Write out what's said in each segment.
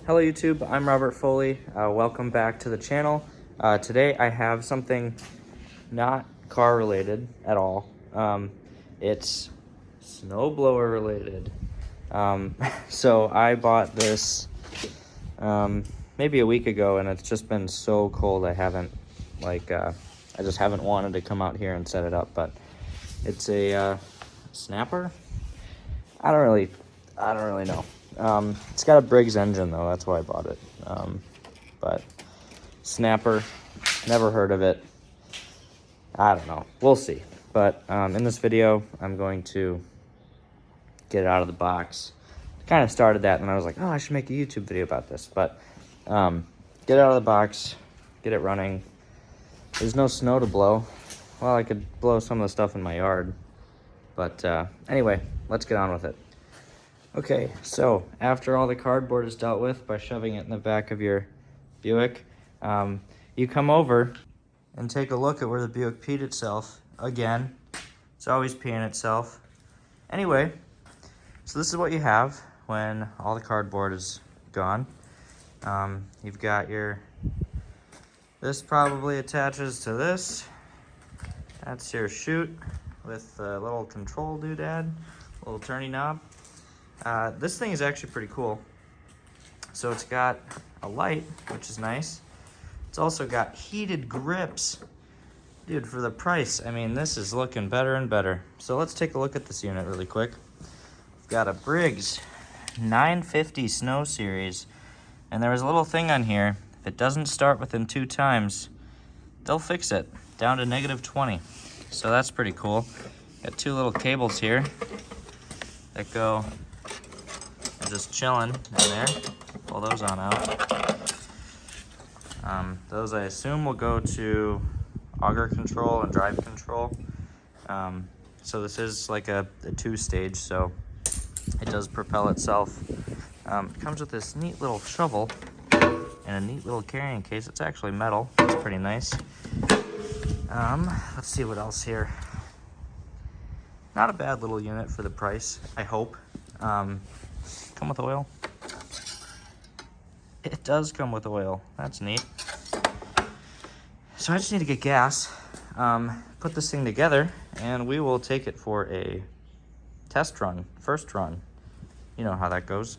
Hello YouTube, I'm Robert Foley. Welcome back to the channel. Today I have something not car related at all. It's snowblower related. So I bought this maybe a week ago, and it's just been so cold I haven't I just haven't wanted to come out here and set it up. But it's a snapper. I don't really know. It's got a Briggs engine though, that's why I bought it. But snapper, never heard of it. I don't know, we'll see. But in this video, I'm going to get it out of the box. I kind of started that and I was like, oh, I should make a YouTube video about this. But get it out of the box, get it running. There's no snow to blow. Well, I could blow some of the stuff in my yard. But anyway, let's get on with it. Okay, so after all the cardboard is dealt with by shoving it in the back of your Buick, you come over and take a look at where the Buick peed itself again. It's always peeing itself. Anyway, so this is what you have when all the cardboard is gone. You've got this probably attaches to this. That's your chute with a little control doodad, little turning knob. This thing is actually pretty cool. So it's got a light, which is nice. It's also got heated grips. Dude, for the price, I mean, this is looking better and better. So let's take a look at this unit really quick. We've got a Briggs 950 Snow Series. And there was a little thing on here. If it doesn't start within 2 times, they'll fix it down to -20. So that's pretty cool. Got 2 little cables here that go just chilling in there. Pull those on out. Those I assume will go to auger control and drive control. So this is like a 2-stage, so it does propel itself. It comes with this neat little shovel and a neat little carrying case. It's actually metal. It's pretty nice. Let's see what else here. Not a bad little unit for the price, I hope. Come with oil? It does come with oil. That's neat. So I just need to get gas, put this thing together, and we will take it for a test run, first run. You know how that goes.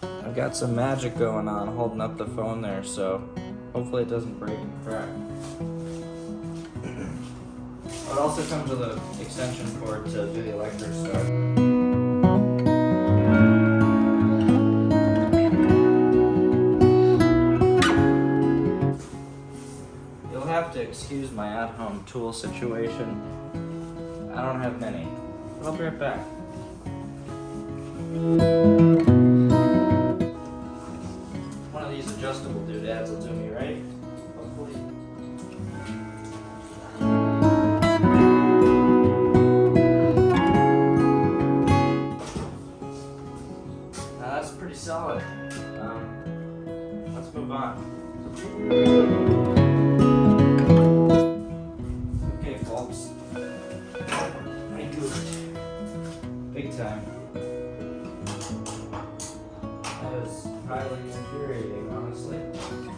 I've got some magic going on holding up the phone there, so hopefully it doesn't break and crack. It also comes with an extension cord to do the electric start. Excuse my at-home tool situation. I don't have many, but I'll be right back. One of these adjustable doodads will do me right, hopefully. Now that's pretty solid. Let's move on. Big time. That was highly infuriating, honestly.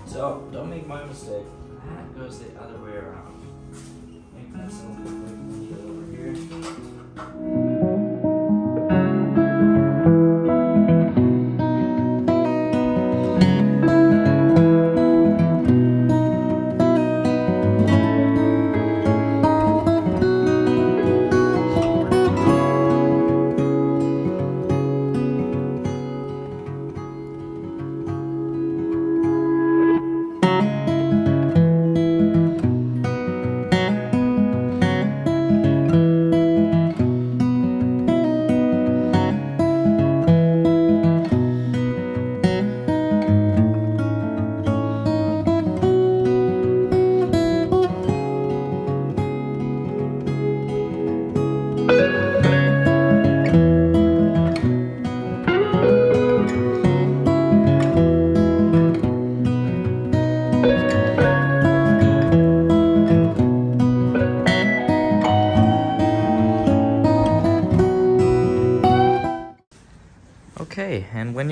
So, don't make my mistake. That goes the other way around. Make that so quickly. Get over here.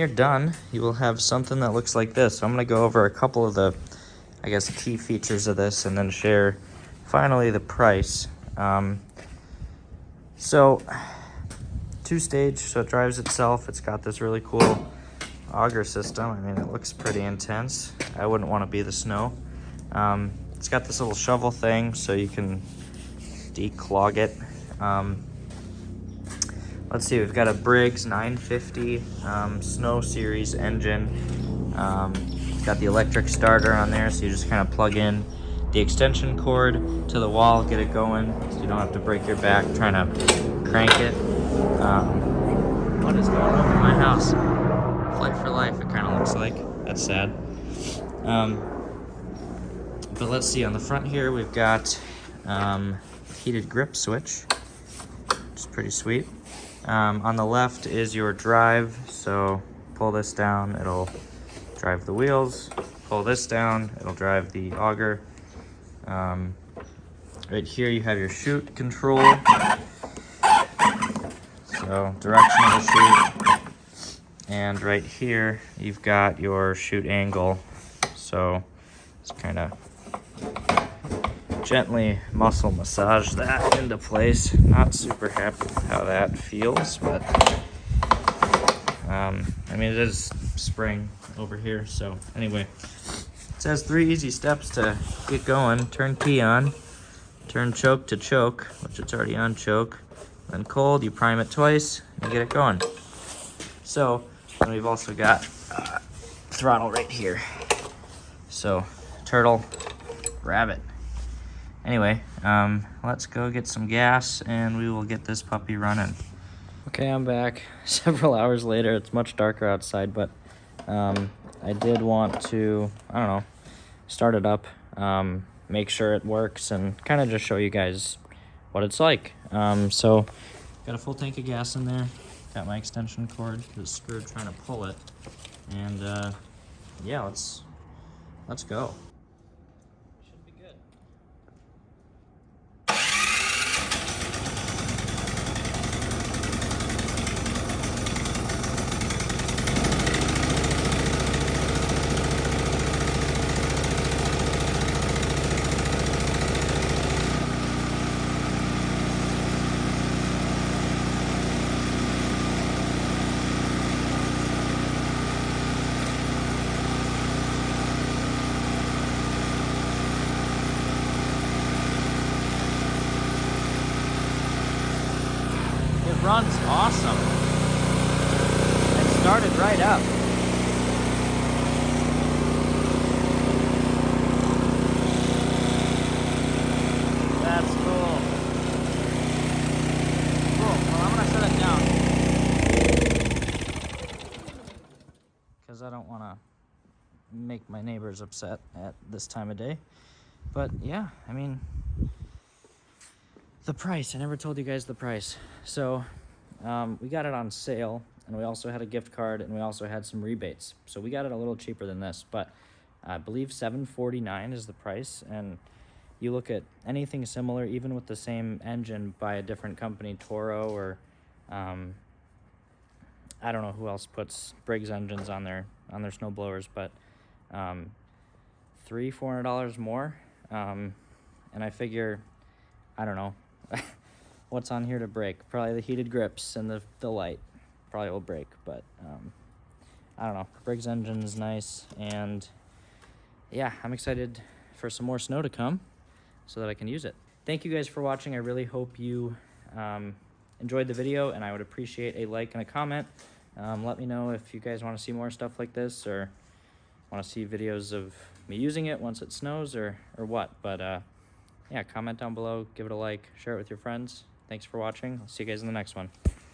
you're done, you will have something that looks like this. So I'm gonna go over a couple of the, I guess, key features of this and then share finally the price. So 2-stage, so it drives itself. It's got this really cool auger system. I mean, it looks pretty intense. I wouldn't want to be the snow. It's got this little shovel thing so you can declog it. Let's see, we've got a Briggs 950 Snow Series engine. Got the electric starter on there, so you just kind of plug in the extension cord to the wall, get it going, so you don't have to break your back trying to crank it. What is going on in my house? Flight for life, it kind of looks like. That's sad. But let's see, on the front here, we've got heated grip switch, which is pretty sweet. On the left is your drive, so pull this down, it'll drive the wheels. Pull this down, it'll drive the auger. Right here you have your chute control, so direction of the chute. And right here you've got your chute angle, so just kind of gently muscle massage that into place. Not super happy with how that feels, but I mean, it is spring over here. So anyway, it says 3 easy steps to get going. Turn key on, turn choke to choke, which it's already on choke. Then cold, you prime it twice and get it going. So then we've also got throttle right here. So turtle, rabbit. Anyway, let's go get some gas and we will get this puppy running. Okay, I'm back several hours later. It's much darker outside, but I did want to, I don't know, start it up, make sure it works, and kind of just show you guys what it's like. So, got a full tank of gas in there. Got my extension cord, it's screwed trying to pull it. And yeah, let's go. Should be good. Runs awesome. It started right up. That's cool. Cool. Well, I'm gonna shut it down because I don't want to make my neighbors upset at this time of day. But yeah, I mean, the price, I never told you guys the price. So we got it on sale, and we also had a gift card, and we also had some rebates. So we got it a little cheaper than this, but I believe $749 is the price. And you look at anything similar, even with the same engine by a different company, Toro, or I don't know who else puts Briggs engines on their snowblowers, but $300-400 more. And I figure, I don't know, what's on here to break? Probably the heated grips and the light probably will break, but I don't know. Briggs engine is nice, and yeah, I'm excited for some more snow to come so that I can use it. Thank you guys for watching. I really hope you enjoyed the video, and I would appreciate a like and a comment. Let me know if you guys want to see more stuff like this, or want to see videos of me using it once it snows, or what. But yeah, comment down below, give it a like, share it with your friends. Thanks for watching. I'll see you guys in the next one.